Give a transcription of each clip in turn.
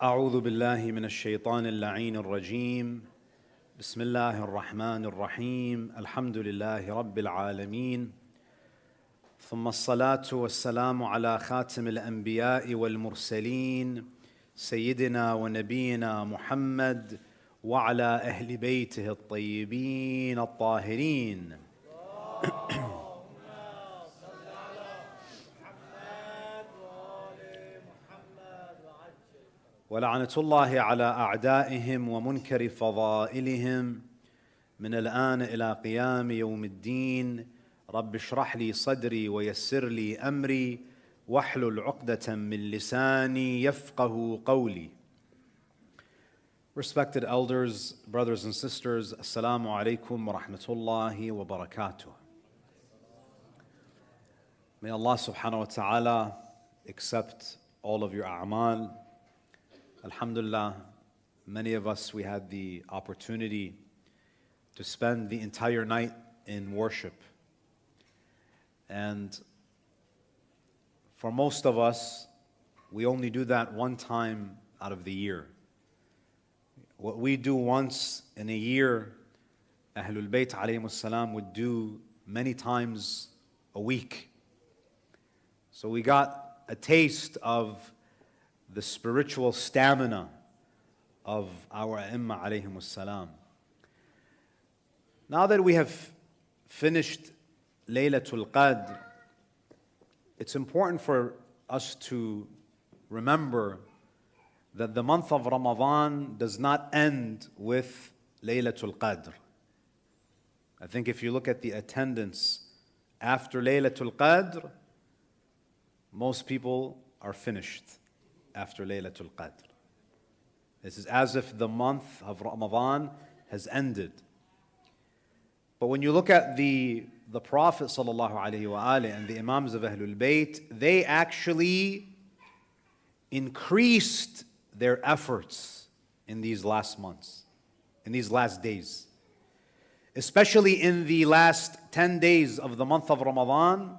أعوذ بالله من الشيطان اللعين الرجيم. بسم الله الرحمن الرحيم. الحمد لله رب العالمين. ثم الصلاة والسلام على خاتم الأنبياء والمرسلين سيدنا ونبينا محمد وعلى أهل بيته الطيبين الطاهرين. ولعنة الله على أعدائهم ومنكر فضائلهم من الآن إلى قيام يوم الدين. رب اشرح لي صدري ويسر لي أمري واحلل عقدة من لساني يفقه قولي. Respected elders, brothers and sisters, Assalamu alaikum wa rahmatullahi wa barakatuh. May Allah subhanahu wa ta'ala accept all of your a'mal. Alhamdulillah, many of us, we had the opportunity to spend the entire night in worship. And for most of us, we only do that one time out of the year. What we do once in a year, Ahlul Bayt alayhimus salam would do many times a week. So we got a taste of the spiritual stamina of our A'imma alayhimus salam. Now that we have finished Laylatul Qadr, it's important for us to remember that the month of Ramadan does not end with Laylatul Qadr. I think if you look at the attendance after Laylatul Qadr, most people are finished after Laylatul Qadr. This is as if the month of Ramadan has ended. But when you look at the Prophet sallallahu alaihi wasallam and the Imams of Ahlul Bayt, they actually increased their efforts in these last months, in these last days. Especially in the last 10 days of the month of Ramadan,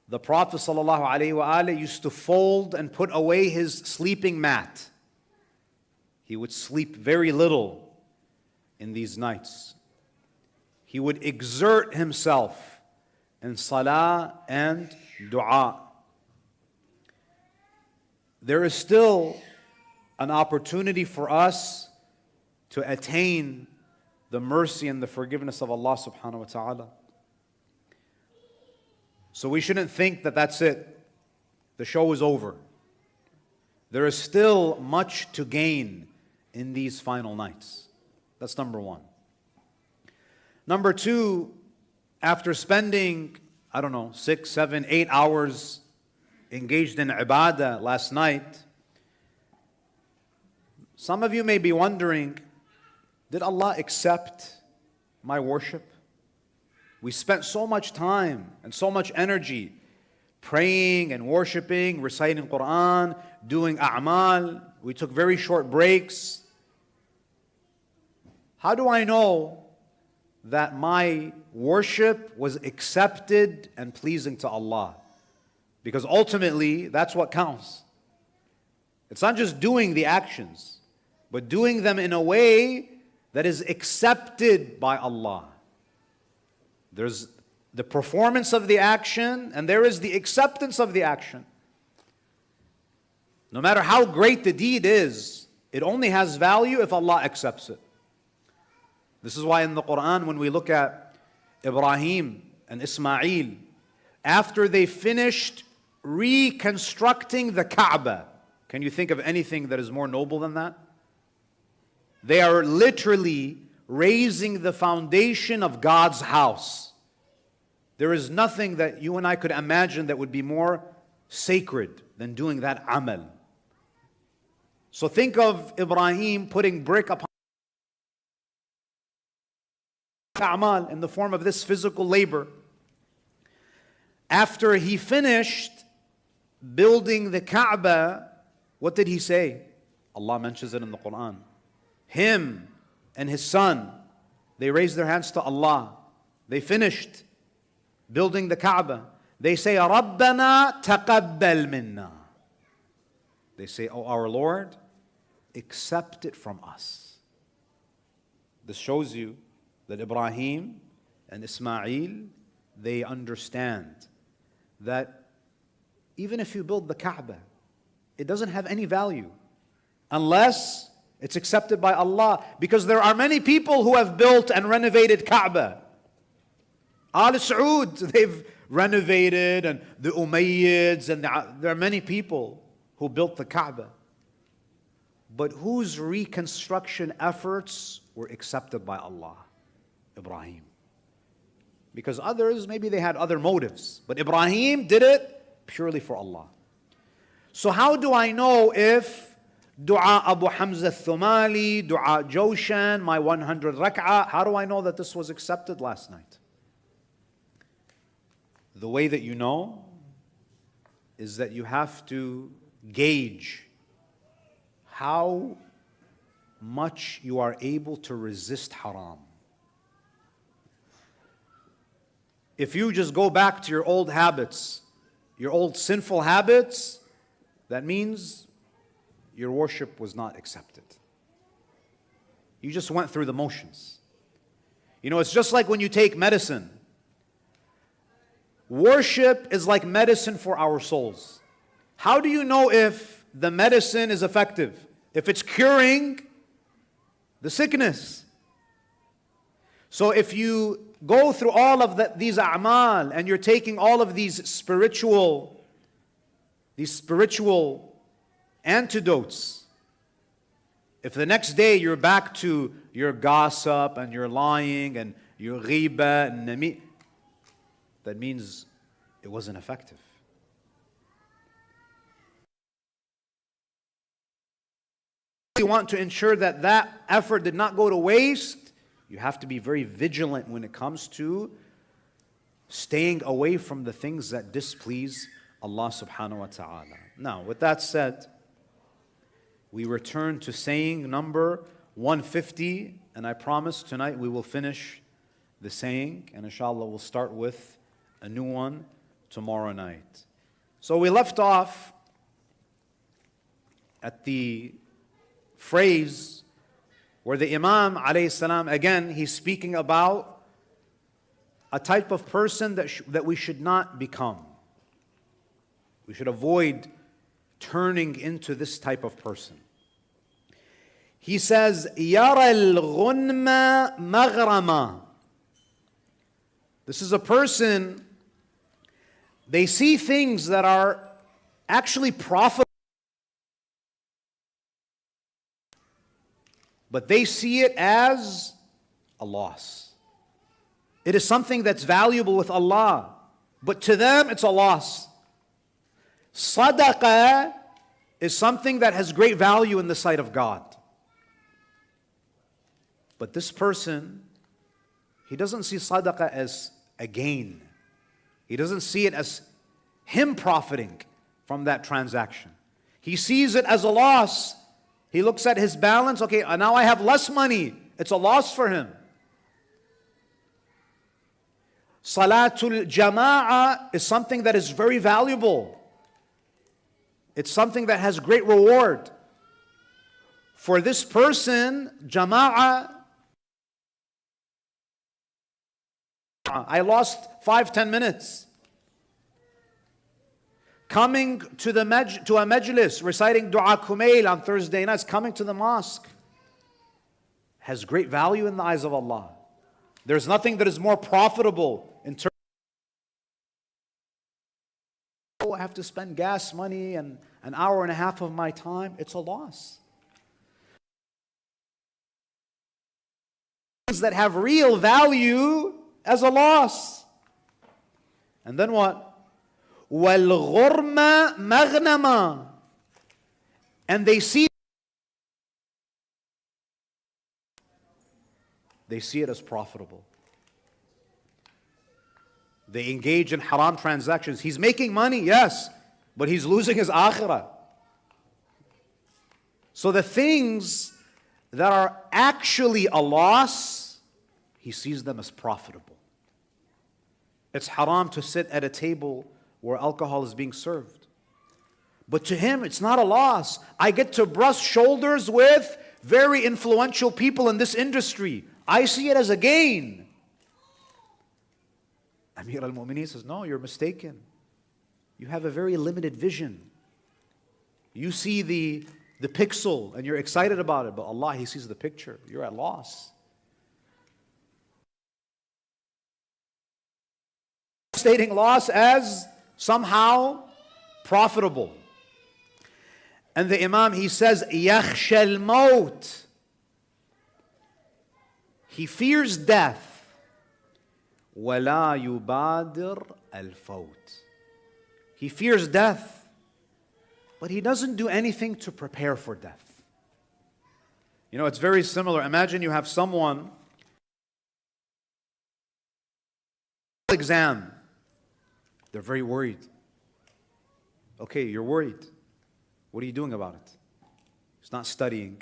the Prophet ﷺ used to fold and put away his sleeping mat. He would sleep very little in these nights. He would exert himself in salah and dua. There is still an opportunity for us to attain the mercy and the forgiveness of Allah subhanahu wa ta'ala. So we shouldn't think that that's it. The show is over. There is still much to gain in these final nights. That's number one. Number two, after spending, 6, 7, 8 hours engaged in ibadah last night, some of you may be wondering, did Allah accept my worship? We spent so much time and so much energy praying and worshiping, reciting Quran, doing a'mal. We took very short breaks. How do I know that my worship was accepted and pleasing to Allah? Because ultimately, that's what counts. It's not just doing the actions, but doing them in a way that is accepted by Allah. There's the performance of the action, and there is the acceptance of the action. No matter how great the deed is, it only has value if Allah accepts it. This is why in the Quran, when we look at Ibrahim and Ismail, after they finished reconstructing the Kaaba, can you think of anything that is more noble than that? They are literally raising the foundation of God's house. There is nothing that you and I could imagine that would be more sacred than doing that amal. So think of Ibrahim putting brick upon amal in the form of this physical labor. After he finished building the Kaaba, what did he say? Allah mentions it in the Quran. Him and his son, they raised their hands to Allah. They finished building the Kaaba. They say, رَبَّنَا تَقَبَّلْ مِنَّا. They say, oh our Lord, accept it from us. This shows you that Ibrahim and Ismail, they understand that even if you build the Kaaba, it doesn't have any value unless it's accepted by Allah. Because there are many people who have built and renovated Kaaba. Al Saud, they've renovated, and the Umayyads, and there are many people who built the Kaaba. But whose reconstruction efforts were accepted by Allah? Ibrahim. Because others, maybe they had other motives. But Ibrahim did it purely for Allah. So how do I know if Dua Abu Hamza Thumali, Dua Joshan, my 100 rak'ah, how do I know that this was accepted last night? The way that you know is that you have to gauge how much you are able to resist haram. If you just go back to your old habits, your old sinful habits, that means your worship was not accepted. You just went through the motions. You know, it's just like when you take medicine. Worship is like medicine for our souls. How do you know if the medicine is effective? If it's curing the sickness. So if you go through all of these a'mal and you're taking all of these spiritual antidotes, if the next day you're back to your gossip and your lying and your ghiba and nami, that means it wasn't effective. You want to ensure that that effort did not go to waste. You have to be very vigilant when it comes to staying away from the things that displease Allah subhanahu wa ta'ala. Now, with that said, we return to saying number 150, and I promise tonight we will finish the saying, and inshallah we'll start with a new one tomorrow night. So we left off at the phrase where the Imam alayhi salam, again, he's speaking about a type of person that we should not become. We should avoid turning into this type of person. He says, يَرَى الْغُنْمَ مَغْرَمًا. This is a person, they see things that are actually profitable, but they see it as a loss. It is something that's valuable with Allah, but to them it's a loss. Sadaqah is something that has great value in the sight of God. But this person, he doesn't see sadaqah as a gain. He doesn't see it as him profiting from that transaction. He sees it as a loss. He looks at his balance, okay, now I have less money. It's a loss for him. Salatul Jama'ah is something that is very valuable. It's something that has great reward. For this person, Jama'ah, I lost 5-10 minutes. Coming to a majlis, reciting Dua Kumail on Thursday nights, coming to the mosque, has great value in the eyes of Allah. There's nothing that is more profitable in terms of, I have to spend gas money and an hour and a half of my time. It's a loss. Things that have real value as a loss. And then what? وَالْغُرْمَ مَغْنَمًا. And they see it as profitable. They engage in haram transactions. He's making money, yes, but he's losing his akhirah. So the things that are actually a loss, he sees them as profitable. It's haram to sit at a table where alcohol is being served. But to him, it's not a loss. I get to brush shoulders with very influential people in this industry. I see it as a gain. Amir al-Mu'mineen says, no, you're mistaken. You have a very limited vision. You see the pixel and you're excited about it, but Allah, He sees the picture. You're at loss. Stating loss as somehow profitable. And the Imam, he says, يَخْشَى الْمَوْتِ. He fears death. وَلَا يُبَادِرْ الْفَوْتِ. He fears death, but he doesn't do anything to prepare for death. You know, it's very similar. Imagine you have someone, exam, they're very worried. Okay, you're worried. What are you doing about it? He's not studying,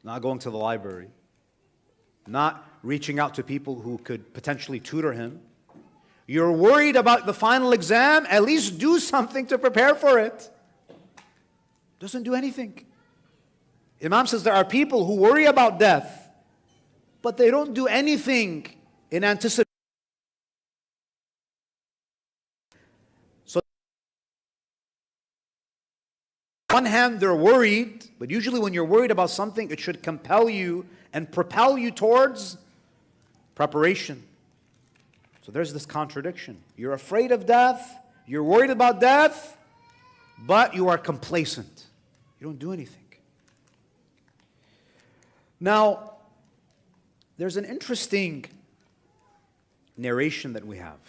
not going to the library, not reaching out to people who could potentially tutor him. You're worried about the final exam, at least do something to prepare for it. Doesn't do anything. Imam says there are people who worry about death, but they don't do anything in anticipation. So on one hand, they're worried, but usually when you're worried about something, it should compel you and propel you towards preparation. So there's this contradiction. You're afraid of death, you're worried about death, but you are complacent. You don't do anything. Now, there's an interesting narration that we have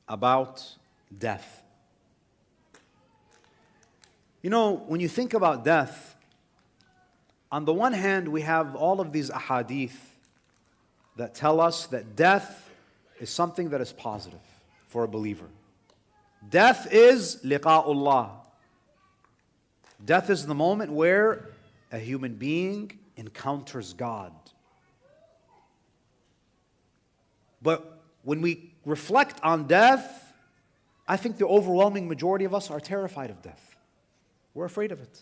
about death. You know, when you think about death, on the one hand, we have all of these ahadith that tell us that death is something that is positive for a believer. Death is liqa'ullah. Death is the moment where a human being encounters God. But when we reflect on death, I think the overwhelming majority of us are terrified of death. We're afraid of it.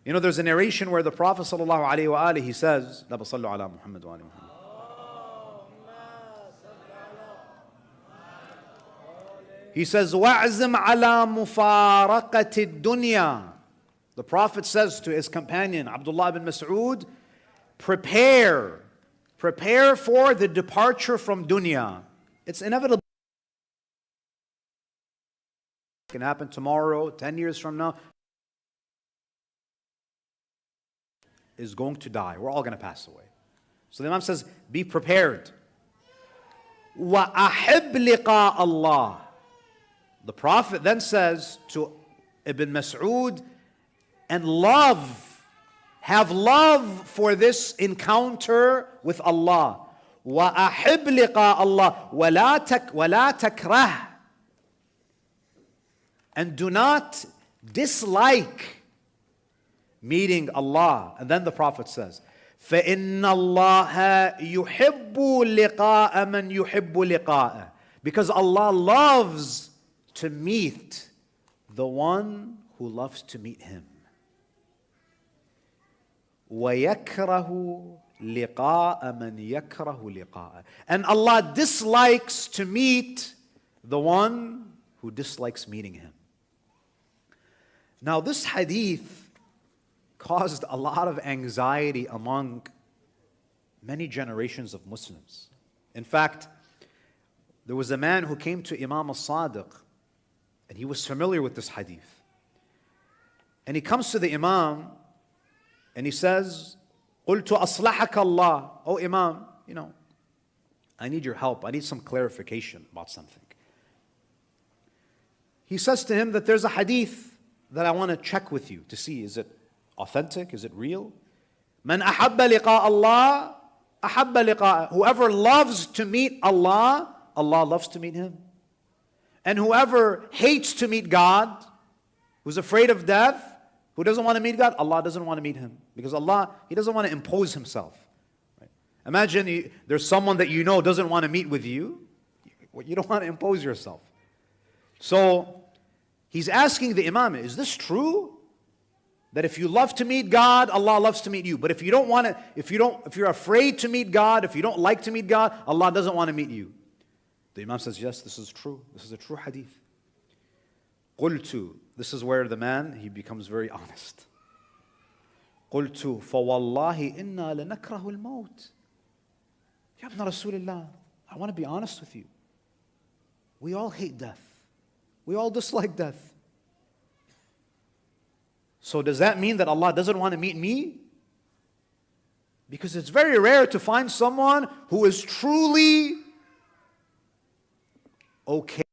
You know, there's a narration where the Prophet ﷺ, he says, "La sallu ala Muhammad wa ali Muhammad." He says, وَعْزِمْ عَلَى مُفَارَقَةِ الدُّنْيَا. The Prophet says to his companion, Abdullah ibn Mas'ud, prepare for the departure from dunya. It's inevitable. It can happen tomorrow, 10 years from now. Is going to die. We're all going to pass away. So the Imam says, be prepared. وَأَحِبْ لِقَاءَ اللَّهِ. The Prophet then says to Ibn Mas'ud, and have love for this encounter with Allah. وَأَحِبْ لِقَاءَ اللَّهِ وَلَا تَكْرَهْ. And do not dislike meeting Allah. And then the Prophet says, فَإِنَّ اللَّهَ يُحِبُّ لِقَاءَ مَنْ يُحِبُّ لِقَاءَ. Because Allah loves to meet the one who loves to meet Him. وَيَكْرَهُ لِقَاءَ مَنْ يَكْرَهُ لِقَاءَ. And Allah dislikes to meet the one who dislikes meeting Him. Now this hadith caused a lot of anxiety among many generations of Muslims. In fact, there was a man who came to Imam al-Sadiq, and he was familiar with this hadith. And he comes to the Imam, and he says, قُلْتُ أَصْلَحَكَ اللَّهِ. Oh Imam, I need your help. I need some clarification about something. He says to him that there's a hadith that I want to check with you to see, is it authentic? Is it real? مَنْ أَحَبَّ لِقَاءَ اللَّهِ أَحَبَّ لِقَاءَ. Whoever loves to meet Allah, Allah loves to meet him. And whoever hates to meet God, who's afraid of death, who doesn't want to meet God, Allah doesn't want to meet him. Because Allah, He doesn't want to impose Himself. Right? Imagine there's someone that you know doesn't want to meet with you. You don't want to impose yourself. So He's asking the Imam, is this true? That if you love to meet God, Allah loves to meet you. But if you don't want to, if you're afraid to meet God, if you don't like to meet God, Allah doesn't want to meet you. The Imam says, yes, this is true. This is a true hadith. قُلْتُ, this is where the man, he becomes very honest. قُلْتُ فَوَاللَّهِ إِنَّا لَنَكْرَهُ الْمَوْتِ. Ya Ibn Rasulullah, I want to be honest with you. We all hate death. We all dislike death. So does that mean that Allah doesn't want to meet me? Because it's very rare to find someone who is truly okay.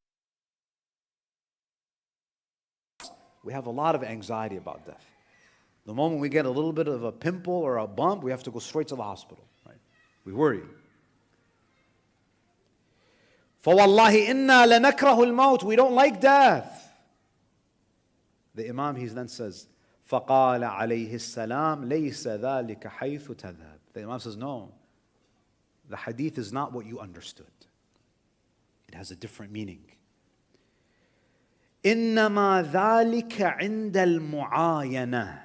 We have a lot of anxiety about death. The moment we get a little bit of a pimple or a bump, we have to go straight to the hospital. Right? We worry. فَوَاللَّهِ إِنَّا لَنَكْرَهُ الْمَوْتِ. We don't like death. The Imam, he then says, فَقَالَ عَلَيْهِ السَّلَامِ لَيْسَ ذَلِكَ حَيْثُ تَذْهَبْ. The Imam says, no, the hadith is not what you understood. It has a different meaning. إِنَّمَا ذَلِكَ عِنْدَ الْمُعَايَنَةِ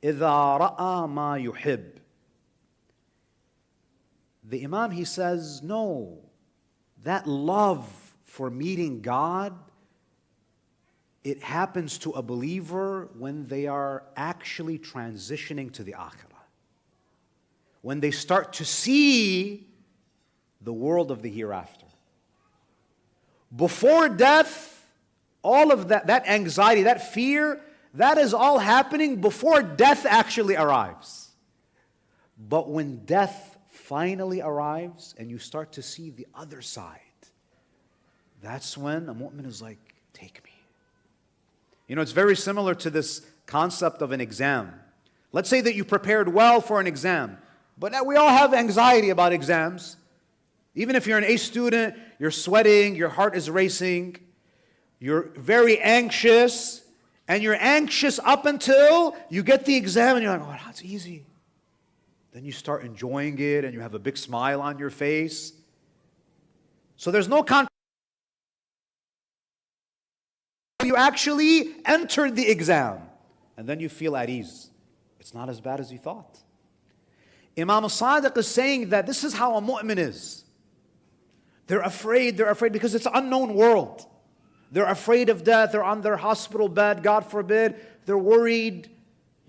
إِذَا رَأَى مَا يُحِبْ. The Imam, he says, no, that love for meeting God, it happens to a believer when they are actually transitioning to the akhirah. When they start to see the world of the hereafter. Before death, all of that anxiety, that fear, that is all happening before death actually arrives. But when death finally arrives and you start to see the other side, that's when a mu'min is like, take me. You know, it's very similar to this concept of an exam. Let's say that you prepared well for an exam, but we all have anxiety about exams. Even if you're an A student, you're sweating, your heart is racing, you're very anxious, and you're anxious up until you get the exam and you're like, oh, that's easy. Then you start enjoying it and you have a big smile on your face. So there's no contradiction. You actually entered the exam and then you feel at ease. It's not as bad as you thought. Imam al-Sadiq is saying that this is how a mu'min is. They're afraid because it's an unknown world. They're afraid of death, they're on their hospital bed, God forbid, they're worried,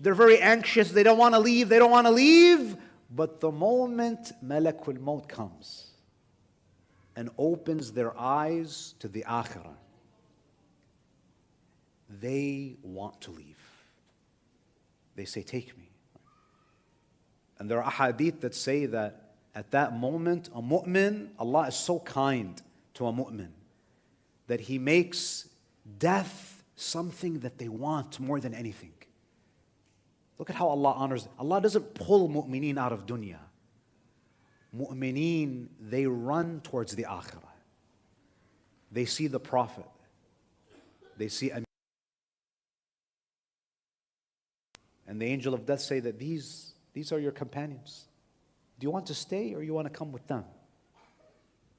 they're very anxious, they don't want to leave, but the moment Malakul Maut comes and opens their eyes to the akhirah, they want to leave. They say, take me. And there are ahadith that say that at that moment, a mu'min, Allah is so kind to a mu'min that He makes death something that they want more than anything. Look at how Allah honors. Allah doesn't pull mu'mineen out of dunya. Mu'mineen, they run towards the akhirah. They see the Prophet. They see and the angel of death say that these are your companions. Do you want to stay or you want to come with them?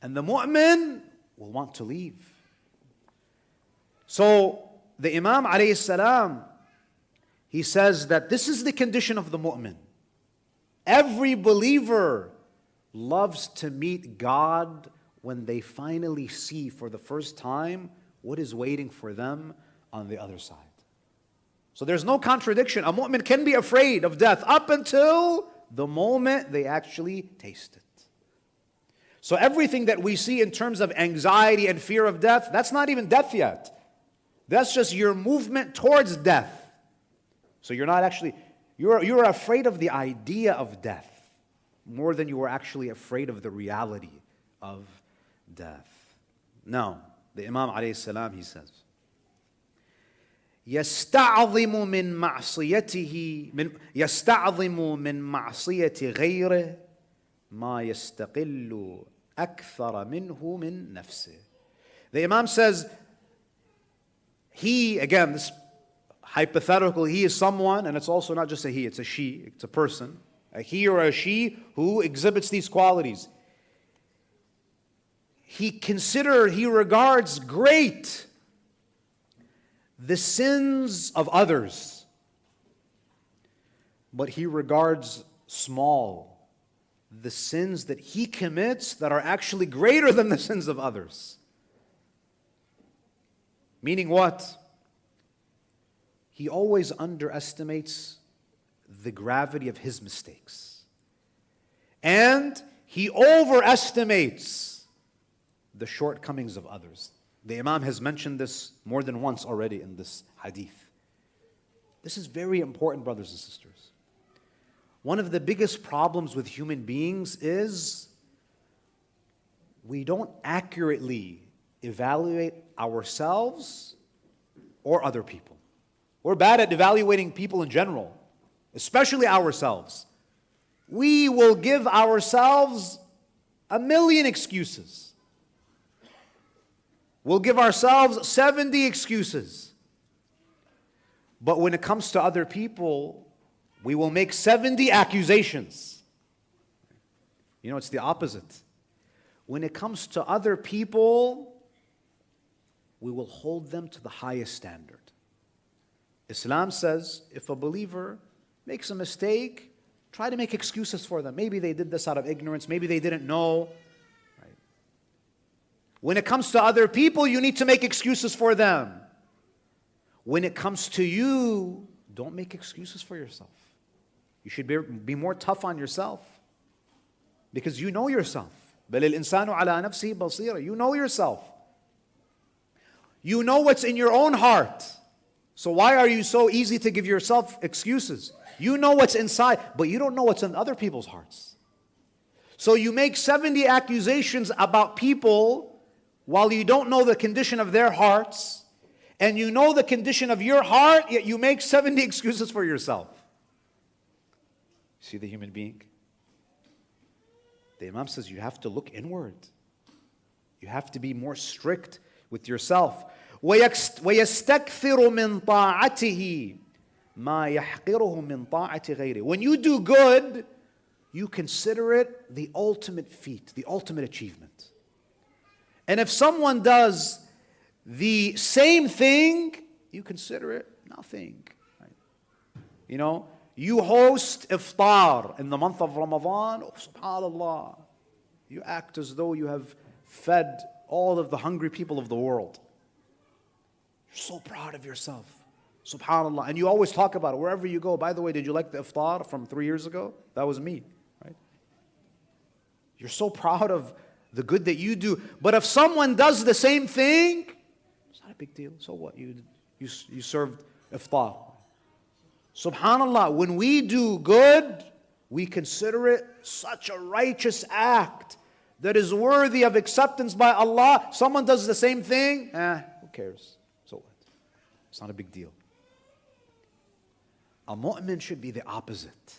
And the mu'min will want to leave. So the Imam alayhi salam, he says that this is the condition of the mu'min. Every believer loves to meet God when they finally see for the first time what is waiting for them on the other side. So there's no contradiction. A mu'min can be afraid of death up until the moment they actually taste it. So everything that we see in terms of anxiety and fear of death, that's not even death yet. That's just your movement towards death. So you're not actually, you're afraid of the idea of death more than you are actually afraid of the reality of death. Now, the Imam alayhi salam, he says, يستعظم من معصية غيره ما يستقل أكثر منه من نفسه. The Imam says, he, again, this hypothetical, he is someone, and it's also not just a he, it's a she, it's a person, a he or a she who exhibits these qualities. He regards great the sins of others, but he regards small the sins that he commits that are actually greater than the sins of others. Meaning what? He always underestimates the gravity of his mistakes. And he overestimates the shortcomings of others. The Imam has mentioned this more than once already in this hadith. This is very important, brothers and sisters. One of the biggest problems with human beings is we don't accurately evaluate ourselves or other people. We're bad at evaluating people in general, especially ourselves. We will give ourselves a million excuses. We'll give ourselves 70 excuses. But when it comes to other people, we will make 70 accusations. You know, it's the opposite. When it comes to other people, we will hold them to the highest standard. Islam says, if a believer makes a mistake, try to make excuses for them. Maybe they did this out of ignorance, maybe they didn't know. Right? When it comes to other people, you need to make excuses for them. When it comes to you, don't make excuses for yourself. You should be more tough on yourself. Because you know yourself. بَلِ الْإِنسَانُ عَلَى نَفْسِهِ بَصِيرًا. You know yourself. You know what's in your own heart. So why are you so easy to give yourself excuses? You know what's inside, but you don't know what's in other people's hearts. So you make 70 accusations about people while you don't know the condition of their hearts, and you know the condition of your heart, yet you make 70 excuses for yourself. See the human being? The Imam says you have to look inward. You have to be more strict with yourself. وَيَسْتَكْثِرُ مِنْ طَاعَتِهِ مَا يَحْقِرُهُ مِنْ طَاعَةِ غَيْرِهِ. When you do good, you consider it the ultimate feat, the ultimate achievement. And if someone does the same thing, you consider it nothing. Right? You know, you host iftar in the month of Ramadan, oh, subhanAllah, you act as though you have fed all of the hungry people of the world. You're so proud of yourself. SubhanAllah. And you always talk about it wherever you go. By the way, did you like the iftar from 3 years ago? That was me, right? You're so proud of the good that you do. But if someone does the same thing, it's not a big deal. So what? You served iftar. SubhanAllah, when we do good, we consider it such a righteous act that is worthy of acceptance by Allah. Someone does the same thing, who cares? So what? It's not a big deal. A mu'min should be the opposite.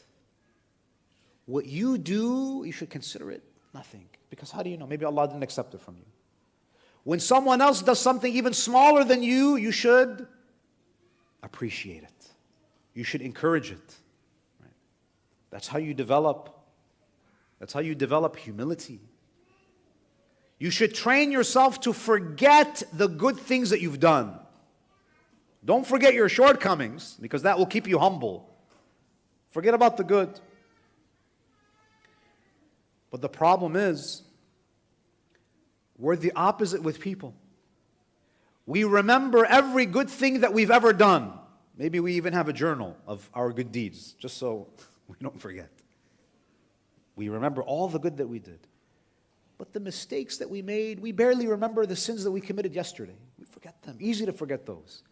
What you do, you should consider it nothing. Because how do you know? Maybe Allah didn't accept it from you. When someone else does something even smaller than you, you should appreciate it. You should encourage it. Right? That's how you develop. That's how you develop humility. You should train yourself to forget the good things that you've done. Don't forget your shortcomings, because that will keep you humble. Forget about the good. But the problem is, we're the opposite with people. We remember every good thing that we've ever done. Maybe we even have a journal of our good deeds, just so we don't forget. We remember all the good that we did. But the mistakes that we made, we barely remember the sins that we committed yesterday. We forget them. Easy to forget those.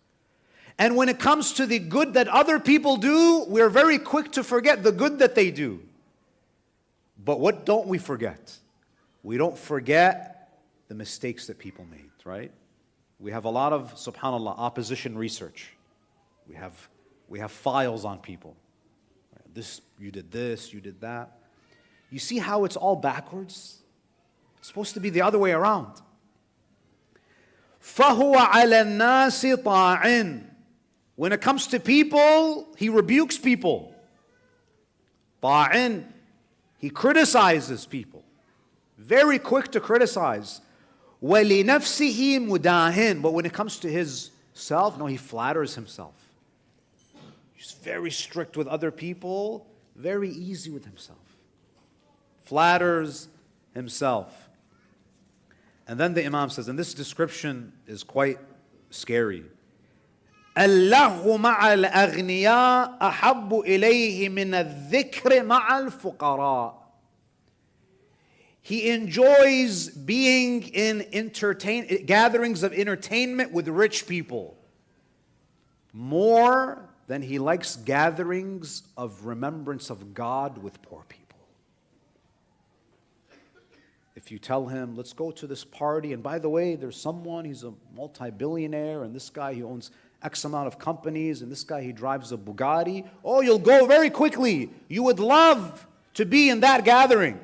And when it comes to the good that other people do, we're very quick to forget the good that they do. But what don't we forget? We don't forget the mistakes that people made, right? We have a lot of, subhanAllah, opposition research. We have files on people. This, you did that. You see how it's all backwards? It's supposed to be the other way around. فَهُوَ عَلَى النَّاسِ طَاعٍ. When it comes to people, he rebukes people. طَاعٍ. He criticizes people. Very quick to criticize. وَلِنَفْسِهِ مُدَاهِنْ. But when it comes to his self? No, he flatters himself. He's very strict with other people, very easy with himself. Flatters himself. And then the Imam says, and this description is quite scary. اللهو مع الأغنياء أحب إليه من الذكر مع الفقراء. He enjoys being in gatherings of entertainment with rich people more than he likes gatherings of remembrance of God with poor people. If you tell him, let's go to this party, and by the way, there's someone, he's a multi-billionaire, and this guy, he owns X amount of companies, and this guy, he drives a Bugatti. Oh, you'll go very quickly. You would love to be in that gathering.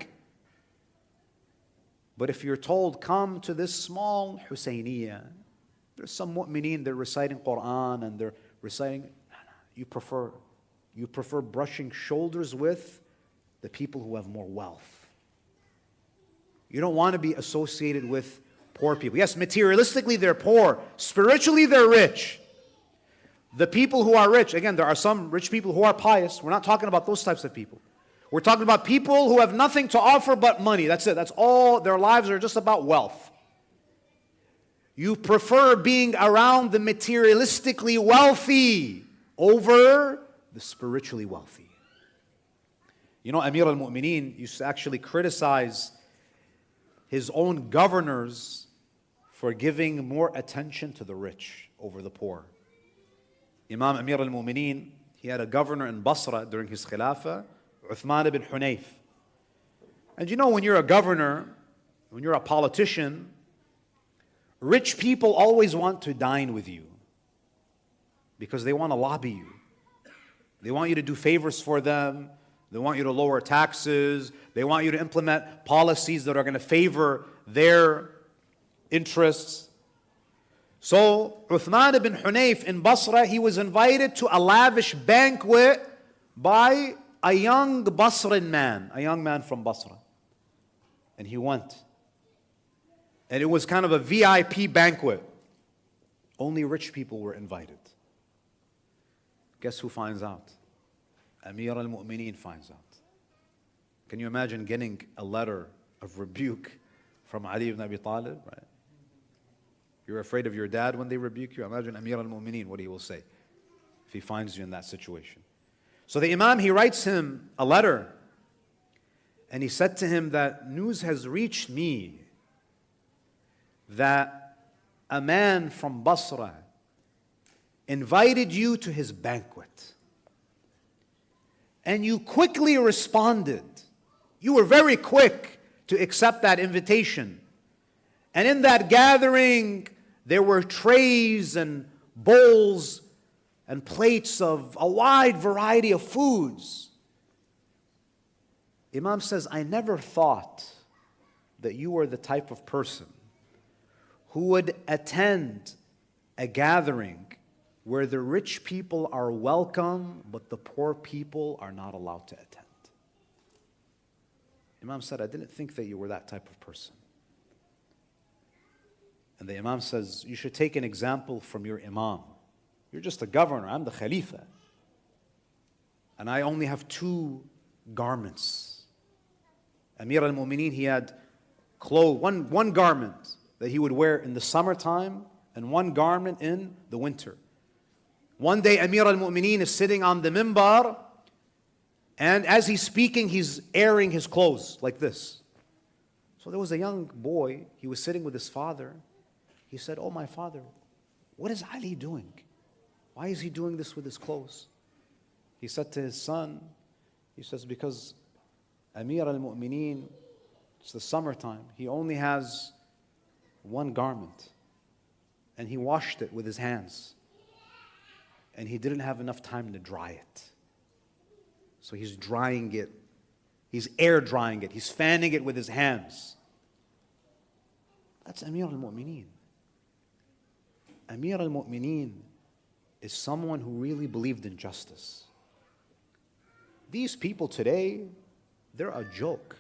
But if you're told, come to this small Husayniyah, there's some mu'mineen, they're reciting Quran, and they're reciting, you prefer brushing shoulders with the people who have more wealth. You don't want to be associated with poor people. Yes, materialistically they're poor. Spiritually they're rich. The people who are rich, again, there are some rich people who are pious. We're not talking about those types of people. We're talking about people who have nothing to offer but money. That's it. That's all. Their lives are just about wealth. You prefer being around the materialistically wealthy over the spiritually wealthy. You know, Amir al-Mu'mineen used to actually criticize his own governors for giving more attention to the rich over the poor. Imam Amir al-Mu'mineen, he had a governor in Basra during his Khilafah, Uthman ibn Hunayf. And you know, when you're a governor, when you're a politician, rich people always want to dine with you because they want to lobby you. They want you to do favors for them. They want you to lower taxes. They want you to implement policies that are going to favor their interests. So Uthman ibn Hunayf in Basra, he was invited to a lavish banquet by a young Basran man, a young man from Basra. And he went. And it was kind of a VIP banquet. Only rich people were invited. Guess who finds out? Amir al-Mu'mineen finds out. Can you imagine getting a letter of rebuke from Ali ibn Abi Talib? Right? You're afraid of your dad when they rebuke you? Imagine Amir al-Mu'mineen, what he will say if he finds you in that situation. So the Imam, he writes him a letter, and he said to him that news has reached me that a man from Basra invited you to his banquet. And you quickly responded. You were very quick to accept that invitation. And in that gathering, there were trays and bowls and plates of a wide variety of foods. Imam says, I never thought that you were the type of person who would attend a gathering where the rich people are welcome, but the poor people are not allowed to attend. Imam said, I didn't think that you were that type of person. And the Imam says, you should take an example from your Imam. You're just a governor, I'm the Khalifa. And I only have 2 garments. Amir al-Mu'mineen, he had clothes, one garment that he would wear in the summertime and one garment in the winter. One day Amir al-Mu'mineen is sitting on the minbar, and as he's speaking, he's airing his clothes like this. So there was a young boy, he was sitting with his father. He said, oh my father, what is Ali doing? Why is he doing this with his clothes? He said to his son, he says, because Amir al-Mu'mineen, it's the summertime, he only has one garment, and he washed it with his hands. And he didn't have enough time to dry it. So he's drying it. He's air drying it. He's fanning it with his hands. That's Amir al-Mu'mineen. Amir al-Mu'mineen is someone who really believed in justice. These people today, they're a joke.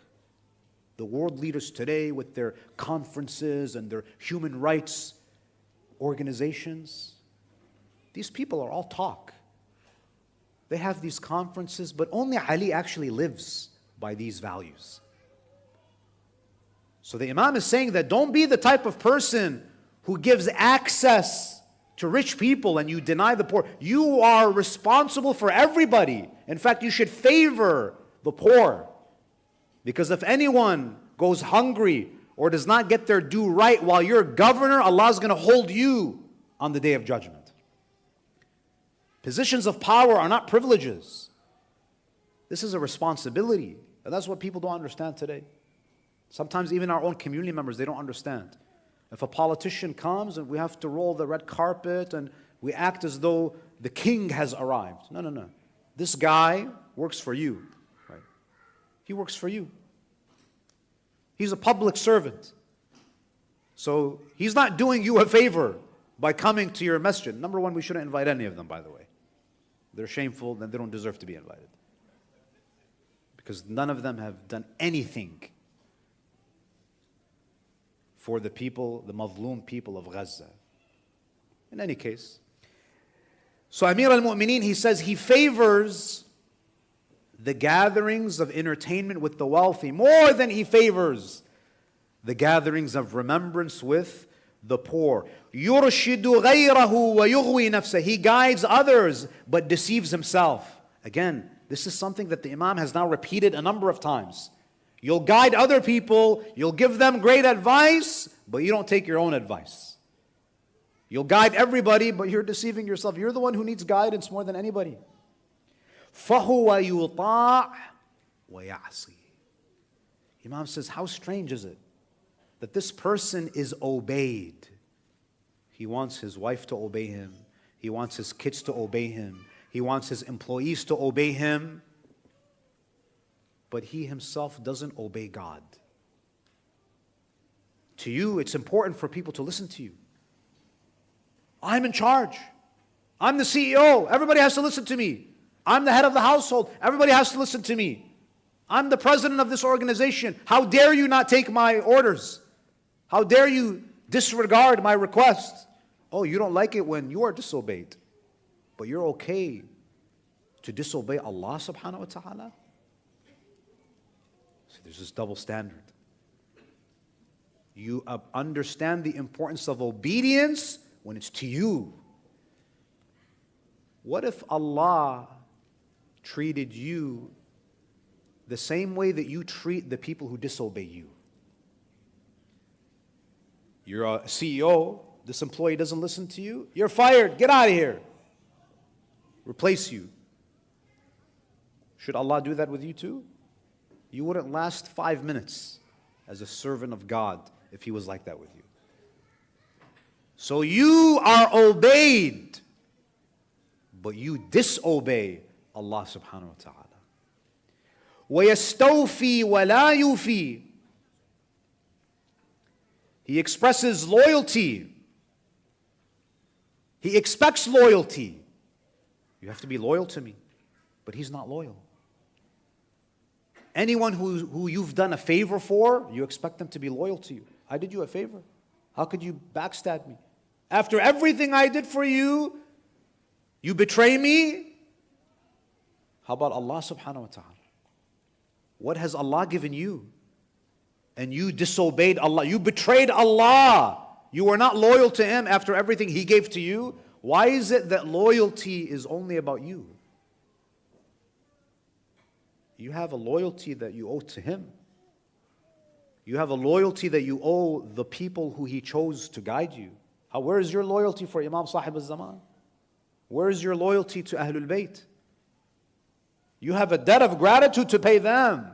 The world leaders today with their conferences and their human rights organizations, These people are all talk. They have these conferences, but only Ali actually lives by these values. So the Imam is saying that don't be the type of person who gives access to rich people and you deny the poor. You are responsible for everybody. In fact, you should favor the poor. Because if anyone goes hungry or does not get their due right while you're governor, Allah is going to hold you on the Day of Judgment. Positions of power are not privileges. This is a responsibility. And that's what people don't understand today. Sometimes even our own community members, they don't understand. If a politician comes and we have to roll the red carpet and we act as though the king has arrived. No, no, no. This guy works for you. Right? He works for you. He's a public servant. So he's not doing you a favor by coming to your masjid. Number one, we shouldn't invite any of them, by the way. They're shameful, then they don't deserve to be invited. Because none of them have done anything for the people, the Mazloom people of Gaza. In any case. So Amir al-Mu'mineen, he says he favors the gatherings of entertainment with the wealthy more than he favors the gatherings of remembrance with the poor. يُرْشِدُ غَيْرَهُ وَيُغْوِي نَفْسَهُ. He guides others but deceives himself. Again, this is something that the Imam has now repeated a number of times. You'll guide other people, you'll give them great advice, but you don't take your own advice. You'll guide everybody, but you're deceiving yourself. You're the one who needs guidance more than anybody. فَهُوَ يُطَاعُ وَيَعْصِي. Imam says, how strange is it that this person is obeyed. He wants his wife to obey him. He wants his kids to obey him. He wants his employees to obey him. But he himself doesn't obey God. To you, it's important for people to listen to you. I'm in charge. I'm the CEO. Everybody has to listen to me. I'm the head of the household. Everybody has to listen to me. I'm the president of this organization. How dare you not take my orders? How dare you disregard my requests? Oh, you don't like it when you are disobeyed, but you're okay to disobey Allah subhanahu wa ta'ala? So there's this double standard. You understand the importance of obedience when it's to you. What if Allah treated you the same way that you treat the people who disobey you? You're a CEO, this employee doesn't listen to you, you're fired, get out of here. Replace you. Should Allah do that with you too? You wouldn't last 5 minutes as a servant of God if He was like that with you. So you are obeyed, but you disobey Allah subhanahu wa ta'ala. وَيَسْتَوْفِي وَلَا يُوفِي. He expresses loyalty. He expects loyalty. You have to be loyal to me. But he's not loyal. Anyone who you've done a favor for, you expect them to be loyal to you. I did you a favor. How could you backstab me? After everything I did for you, you betray me? How about Allah subhanahu wa ta'ala? What has Allah given you? And you disobeyed Allah. You betrayed Allah. You were not loyal to Him after everything He gave to you. Why is it that loyalty is only about you? You have a loyalty that you owe to Him. You have a loyalty that you owe the people who He chose to guide you. Where is your loyalty for Imam Sahib al-Zaman? Where is your loyalty to Ahlul Bayt? You have a debt of gratitude to pay them.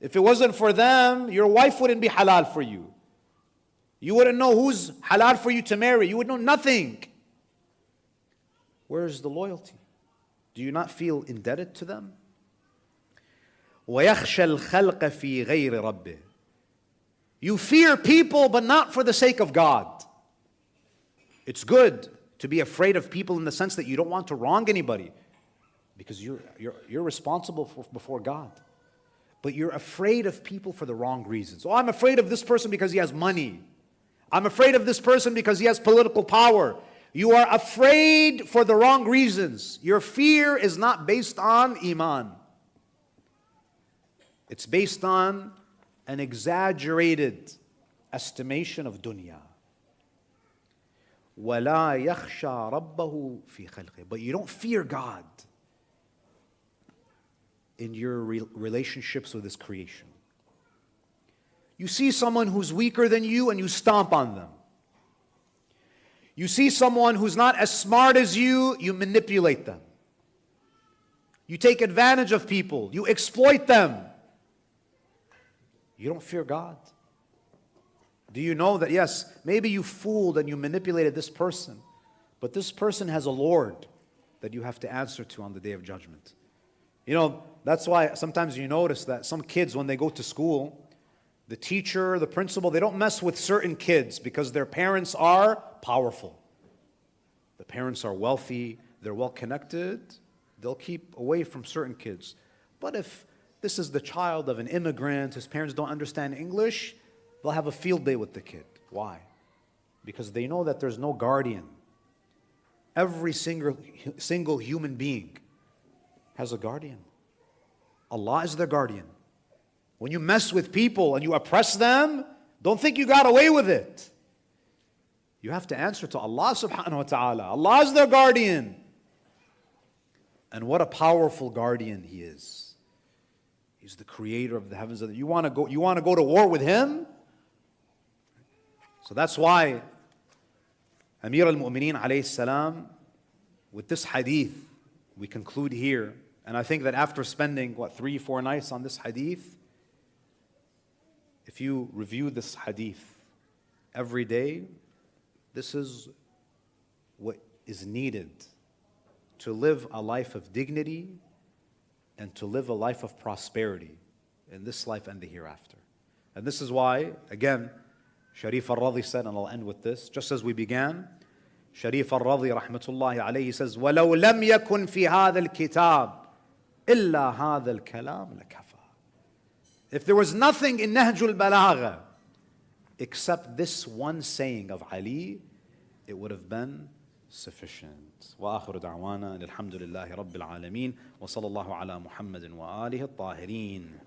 If it wasn't for them, your wife wouldn't be halal for you. You wouldn't know who's halal for you to marry. You would know nothing. Where is the loyalty? Do you not feel indebted to them? وَيَخْشَى الْخَلْقَ فِي غَيْرِ رَبِّهِ. You fear people, but not for the sake of God. It's good to be afraid of people in the sense that you don't want to wrong anybody, because you're responsible before God. But you're afraid of people for the wrong reasons. Oh, I'm afraid of this person because he has money. I'm afraid of this person because he has political power. You are afraid for the wrong reasons. Your fear is not based on iman. It's based on an exaggerated estimation of dunya. وَلَا يَخْشَى رَبَّهُ فِي خَلْقِهِ. But you don't fear God in your relationships with His creation. You see someone who's weaker than you and you stomp on them. You see someone who's not as smart as you manipulate them. You take advantage of people, you exploit them. You don't fear God. Do you know that, yes, maybe you fooled and you manipulated this person, but this person has a Lord that you have to answer to on the Day of Judgment. You know, that's why sometimes you notice that some kids, when they go to school, the teacher, the principal, they don't mess with certain kids because their parents are powerful. The parents are wealthy, they're well connected, they'll keep away from certain kids. But if this is the child of an immigrant, his parents don't understand English, they'll have a field day with the kid. Why? Because they know that there's no guardian. Every single human being has a guardian. Allah is their guardian. When you mess with people and you oppress them, don't think you got away with it. You have to answer to Allah subhanahu wa ta'ala. Allah is their guardian. And what a powerful guardian He is. He's the creator of the heavens and the earth. You want to go to war with Him? So that's why Amir al-Mu'mineen alayhi salam, with this hadith, we conclude here. And I think that after spending, 3-4 nights on this hadith, if you review this hadith every day, this is what is needed to live a life of dignity and to live a life of prosperity in this life and the hereafter. And this is why, again, Sharif al-Radhi said, and I'll end with this, just as we began, Sharif al-Radhi rahmatullahi alayhi says, وَلَوْ لَمْ يَكُنْ فِي هَذَا الْكِتَابِ إِلَّا هَذَا الْكَلَامِ لَكَفَى. If there was nothing in Nahjulbalagha except this one saying of Ali, it would have been sufficient. وآخر دعوانا الحمد لله رب العالمين وصلى الله على محمد وآله الطاهرين.